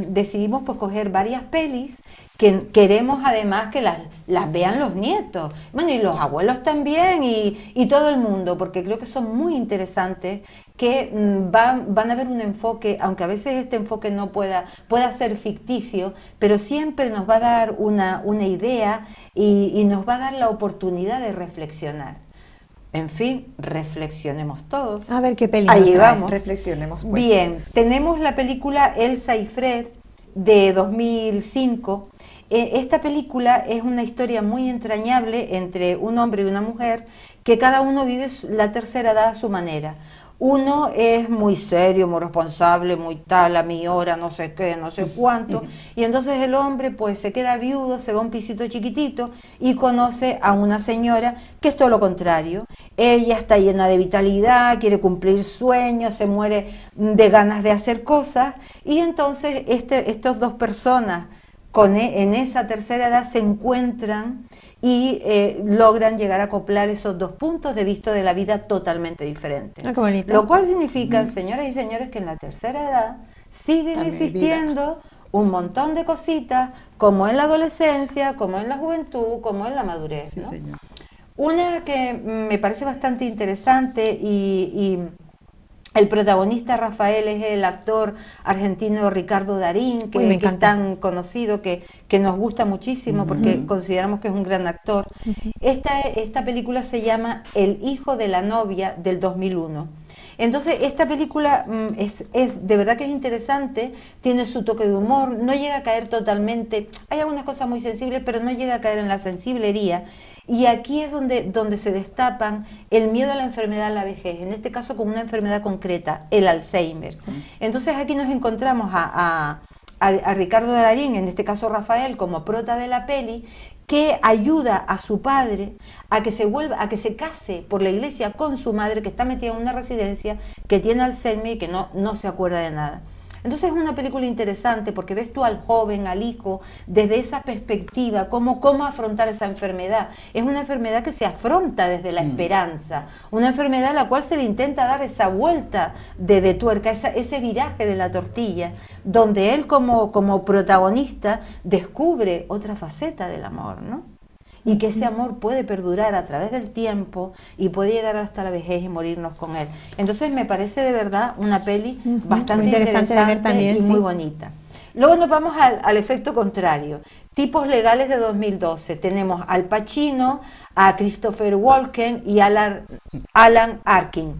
decidimos pues coger varias pelis que queremos además que las vean los nietos, bueno, y los abuelos también y todo el mundo, porque creo que son muy interesantes, que van a ver un enfoque, aunque a veces este enfoque no pueda ser ficticio, pero siempre nos va a dar una idea y nos va a dar la oportunidad de reflexionar. En fin, reflexionemos todos. A ver qué peli. Ahí vamos. Reflexionemos pues. Bien, tenemos la película Elsa y Fred, de 2005. Esta película es una historia muy entrañable entre un hombre y una mujer, que cada uno vive la tercera edad a su manera. Uno es muy serio, muy responsable, muy tal, a mi hora, no sé qué, no sé cuánto, y entonces el hombre pues se queda viudo, se va a un pisito chiquitito y conoce a una señora que es todo lo contrario. Ella está llena de vitalidad, quiere cumplir sueños, se muere de ganas de hacer cosas, y entonces estas dos personas en esa tercera edad se encuentran y logran llegar a acoplar esos dos puntos de vista de la vida totalmente diferentes. Ah, qué bonito. Lo cual significa, señoras y señores, que en la tercera edad siguen también existiendo un montón de cositas, como en la adolescencia, como en la juventud, como en la madurez, Sí, ¿no? señor. Una que me parece bastante interesante y el protagonista Rafael es el actor argentino Ricardo Darín, que es tan conocido, que nos gusta muchísimo porque consideramos que es un gran actor. Esta película se llama El hijo de la novia, del 2001. Entonces esta película es de verdad que es interesante, tiene su toque de humor, no llega a caer totalmente, hay algunas cosas muy sensibles, pero no llega a caer en la sensiblería. Y aquí es donde se destapan el miedo a la enfermedad, a la vejez, en este caso con una enfermedad concreta, el Alzheimer. Entonces aquí nos encontramos a Ricardo Darín, en este caso Rafael, como prota de la peli, que ayuda a su padre a que se case por la iglesia con su madre, que está metida en una residencia, que tiene Alzheimer y que no se acuerda de nada. Entonces es una película interesante porque ves tú al joven, al hijo, desde esa perspectiva, cómo afrontar esa enfermedad. Es una enfermedad que se afronta desde la esperanza, una enfermedad a la cual se le intenta dar esa vuelta de tuerca, ese viraje de la tortilla, donde él como protagonista descubre otra faceta del amor, ¿no? Y que ese amor puede perdurar a través del tiempo y puede llegar hasta la vejez y morirnos con él. Entonces me parece de verdad una peli bastante interesante de ver también, y muy bonita. Luego nos vamos al efecto contrario. Tipos legales de 2012. Tenemos al Pacino, a Christopher Walken y Alan Arkin.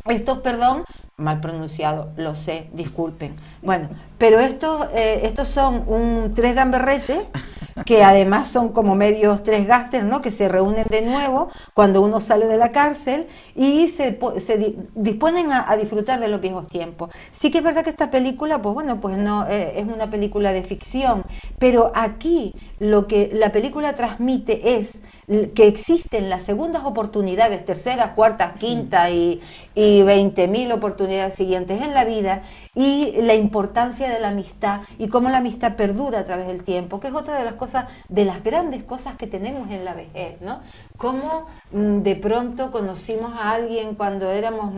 Estos, perdón, mal pronunciado, lo sé, disculpen. Bueno, pero estos son tres gamberretes que además son como medios tres gángsters, ¿no? Que se reúnen de nuevo cuando uno sale de la cárcel y se disponen a disfrutar de los viejos tiempos. Sí que es verdad que esta película, pues no es una película de ficción, pero aquí lo que la película transmite es que existen las segundas oportunidades, terceras, cuartas, quintas y 20.000 oportunidades siguientes en la vida, y la importancia de la amistad y cómo la amistad perdura a través del tiempo, que es otra de las cosas, de las grandes cosas que tenemos en la vejez, ¿no? Cómo de pronto conocimos a alguien cuando éramos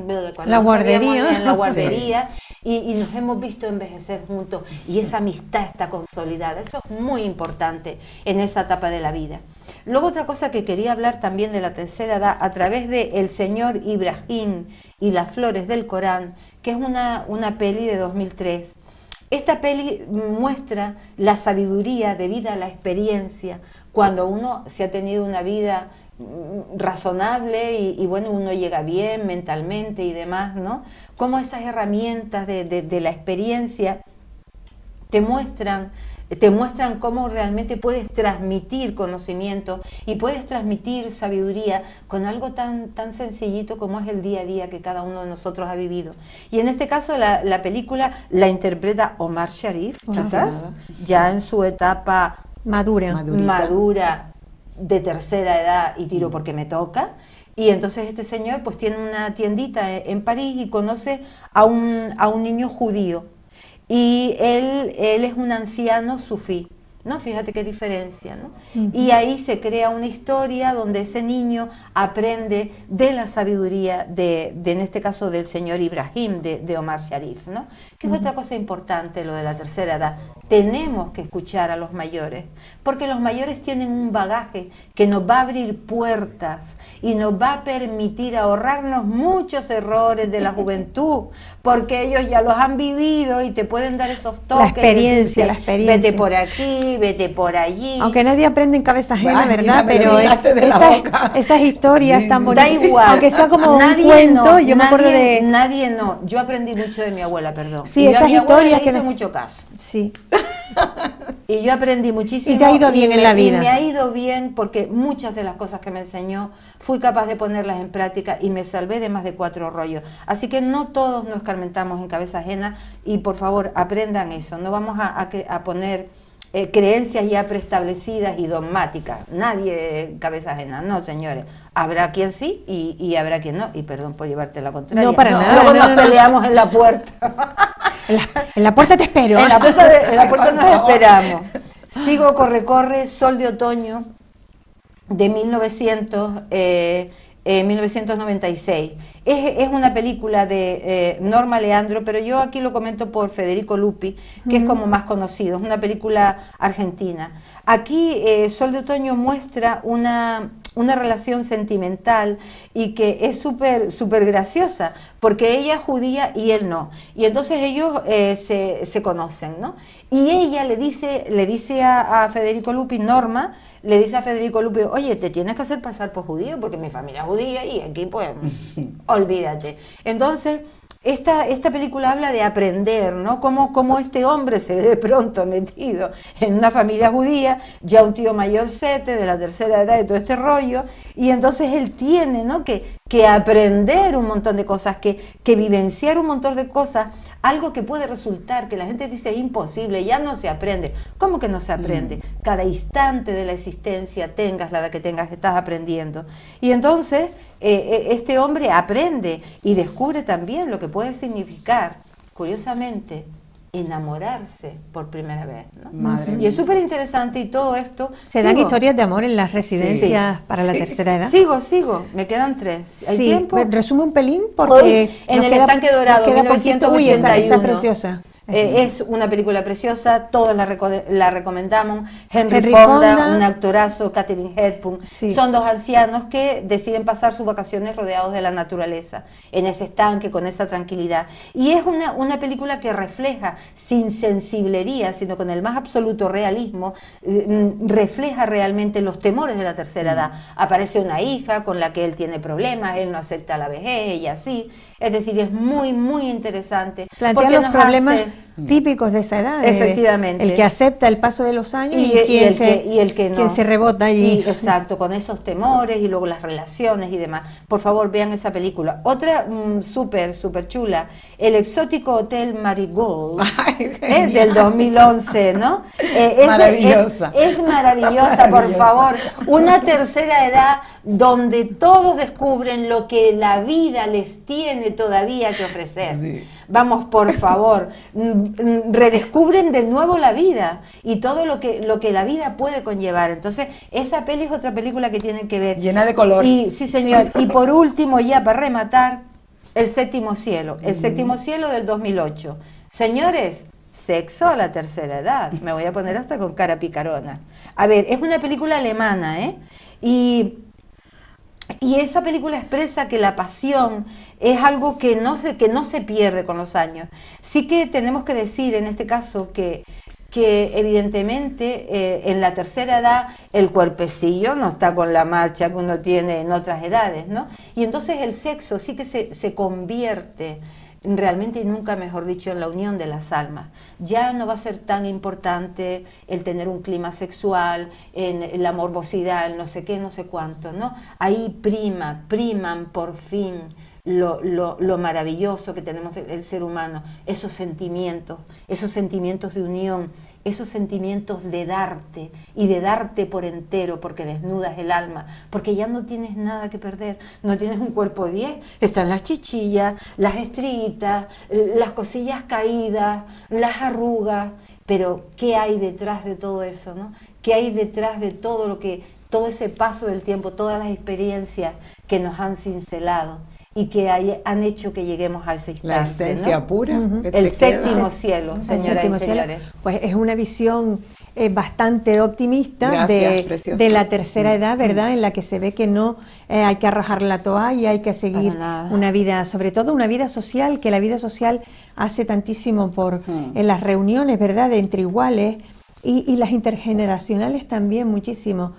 la guardería, en la guardería y nos hemos visto envejecer juntos y esa amistad está consolidada. Eso es muy importante en esa etapa de la vida. Luego otra cosa que quería hablar también de la tercera edad a través de El señor Ibrahim y las flores del Corán, que es una peli de 2003. Esta peli muestra la sabiduría debida a la experiencia, cuando uno se ha tenido una vida razonable y bueno, uno llega bien mentalmente y demás, ¿no? Cómo esas herramientas de la experiencia te muestran cómo realmente puedes transmitir conocimiento y puedes transmitir sabiduría con algo tan sencillito como es el día a día que cada uno de nosotros ha vivido. Y en este caso la película la interpreta Omar Sharif, chicas, ya en su etapa madura de tercera edad y tiro porque me toca. Y entonces este señor pues tiene una tiendita en París y conoce a un niño judío. Y él es un anciano sufí, ¿no? Fíjate qué diferencia, ¿no? Y ahí se crea una historia donde ese niño aprende de la sabiduría en este caso del señor Ibrahim, de Omar Sharif, ¿no? Que es otra cosa importante, lo de la tercera edad. Tenemos que escuchar a los mayores, porque los mayores tienen un bagaje que nos va a abrir puertas y nos va a permitir ahorrarnos muchos errores de la juventud, porque ellos ya los han vivido y te pueden dar esos toques. La experiencia. Vete por aquí, aquí, vete por allí. Aunque nadie aprende en cabeza ajena, Ay, ¿verdad? mira, me lo Pero quitaste de la boca. esas historias Sí, tan sí. bonitas. Da igual. Aunque sea como Nadie un cuento, no, yo me acuerdo de... Nadie no. Yo aprendí mucho de mi abuela, perdón. Sí, Y yo a esas mi abuela historias le que hice no- mucho caso. Sí. Y yo aprendí muchísimo. Y te ha ido bien en la vida. Y me ha ido bien porque muchas de las cosas que me enseñó fui capaz de ponerlas en práctica y me salvé de más de 4 rollos. Así que no todos nos escarmentamos en cabeza ajena y por favor aprendan eso. No vamos a poner creencias ya preestablecidas y dogmáticas. Nadie cabeza ajena. No, señores. Habrá quien sí y habrá quien no. Y perdón por llevarte la contraria. No, para nada, Luego no, nos no. peleamos en la puerta. En la puerta te espero. En la puerta nos esperamos. Sigo corre, Sol de Otoño, de 1996. Es una película de Norma Leandro, pero yo aquí lo comento por Federico Lupi, que es como más conocido. Es una película argentina. Aquí Sol de Otoño muestra una relación sentimental y que es súper graciosa, porque ella es judía y él no. Y entonces ellos se conocen, ¿no? Y ella le dice a Federico Lupi, Norma, le dice a Federico Lupi, oye, te tienes que hacer pasar por judío, porque mi familia es judía y aquí pues, olvídate. Entonces, esta película habla de aprender, ¿no? Cómo este hombre se ve de pronto metido en una familia judía, ya un tío mayorcete de la tercera edad y todo este rollo, y entonces él tiene, ¿no? que aprender un montón de cosas, que vivenciar un montón de cosas, algo que puede resultar, que la gente dice es imposible, ya no se aprende. ¿Cómo que no se aprende? Cada instante de la existencia, tengas la edad que tengas, estás aprendiendo. Y entonces este hombre aprende y descubre también lo que puede significar, curiosamente, enamorarse por primera vez, ¿no? Madre Y es súper interesante y todo esto... Se dan historias de amor en las residencias para la Sí. tercera edad. Sigo, me quedan 3. ¿Hay Sí, tiempo? resume un pelín Hoy, porque en nos el queda- Estanque nos Dorado, queda poquito. Uy, 1981. esa preciosa. Es una película preciosa, todos la recomendamos. Henry Henry Fonda, Fonda. un actorazo, Katharine Hepburn. Sí. Son 2 ancianos que deciden pasar sus vacaciones rodeados de la naturaleza, en ese estanque, con esa tranquilidad. Y es una película que refleja, sin sensiblería, sino con el más absoluto realismo, refleja realmente los temores de la tercera edad. Aparece una hija con la que él tiene problemas, él no acepta la vejez y así. Es decir, es muy interesante. Plantea porque los nos problemas hace- típicos de esa edad. Efectivamente. El que acepta el paso de los años y, el que no. quien se rebota allí. Exacto, con esos temores y luego las relaciones y demás. Por favor, vean esa película. Otra súper chula, El exótico Hotel Marigold, Ay, es del 2011, ¿no? Maravillosa. Es maravillosa, por Maravillosa. favor. Una tercera edad donde todos descubren lo que la vida les tiene todavía que ofrecer. Sí. Vamos, por favor, redescubren de nuevo la vida y todo lo que la vida puede conllevar. Entonces, esa peli es otra película que tienen que ver. Llena de color. Y, sí, señor. Y por último, ya para rematar, El Séptimo Cielo. El Séptimo Cielo del 2008. Señores, sexo a la tercera edad. Me voy a poner hasta con cara picarona. A ver, es una película alemana, ¿eh? Y esa película expresa que la pasión es algo que no se pierde con los años. Sí que tenemos que decir en este caso que evidentemente en la tercera edad el cuerpecillo no está con la marcha que uno tiene en otras edades, ¿no? Y entonces el sexo sí que se convierte realmente, y nunca mejor dicho, en la unión de las almas. Ya no va a ser tan importante el tener un clima sexual, en la morbosidad, el no sé qué, no sé cuánto, ¿no? Ahí priman por fin lo maravilloso que tenemos el ser humano, esos sentimientos de unión, esos sentimientos de darte y de darte por entero, porque desnudas el alma, porque ya no tienes nada que perder, no tienes un cuerpo 10, están las chichillas, las estritas, las cosillas caídas, las arrugas, pero ¿qué hay detrás de todo eso, no? ¿Qué hay detrás de todo ese paso del tiempo, todas las experiencias que nos han cincelado y que han hecho que lleguemos a ese instante? La esencia, ¿no?, pura. Que El te séptimo queda. cielo, El señoras séptimo y cielo, señores. pues es una visión bastante optimista Gracias, preciosa. de la tercera edad, ¿verdad? En la que se ve que no hay que arrojar la toalla, hay que seguir Para nada. una vida, sobre todo una vida social, que la vida social hace tantísimo en las reuniones, ¿verdad?, de entre iguales. y las intergeneracionales también muchísimo.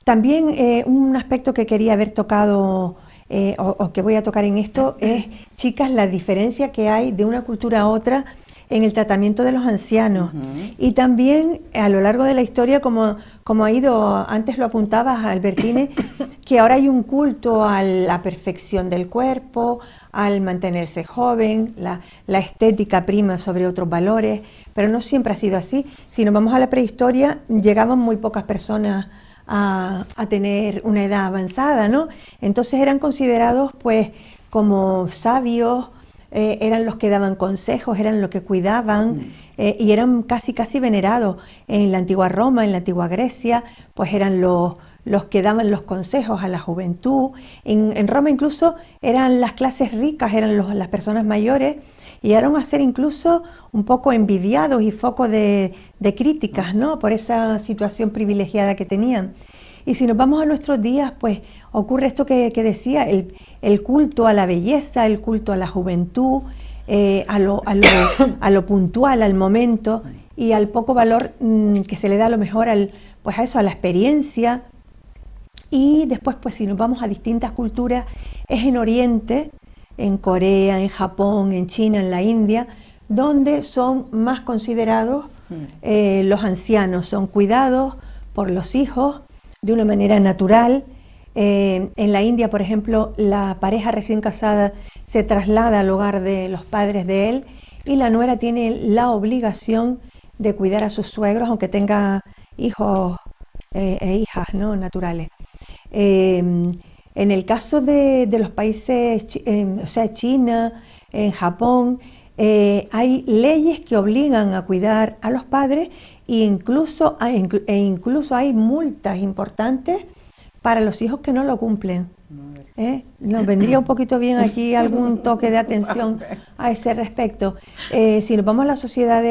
También un aspecto que quería haber tocado o que voy a tocar en esto es, chicas, la diferencia que hay de una cultura a otra en el tratamiento de los ancianos. Y también a lo largo de la historia, como ha ido, antes lo apuntabas, Albertine, que ahora hay un culto a la perfección del cuerpo, al mantenerse joven, la estética prima sobre otros valores, pero no siempre ha sido así. Si nos vamos a la prehistoria, llegaban muy pocas personas a tener una edad avanzada, ¿no? Entonces eran considerados pues como sabios, eran los que daban consejos, eran los que cuidaban y eran casi venerados. En la antigua Roma, en la antigua Grecia, pues eran los que daban los consejos a la juventud. En Roma incluso eran las clases ricas, eran las personas mayores, y llegaron a ser incluso un poco envidiados y foco de críticas, ¿no? Por esa situación privilegiada que tenían. Y si nos vamos a nuestros días, pues ocurre esto que decía, el culto a la belleza, el culto a la juventud, a lo puntual, al momento, y al poco valor que se le da a lo mejor a la experiencia. Y después, pues si nos vamos a distintas culturas, es en Oriente, en Corea, en Japón, en China, en la India, donde son más considerados los ancianos, son cuidados por los hijos de una manera natural. En la India, por ejemplo, la pareja recién casada se traslada al hogar de los padres de él y la nuera tiene la obligación de cuidar a sus suegros, aunque tenga hijos e hijas, ¿no?, naturales. En el caso de los países, China, en Japón, hay leyes que obligan a cuidar a los padres e incluso hay multas importantes para los hijos que no lo cumplen. Nos vendría un poquito bien aquí algún toque de atención a ese respecto. Si nos vamos a la sociedad de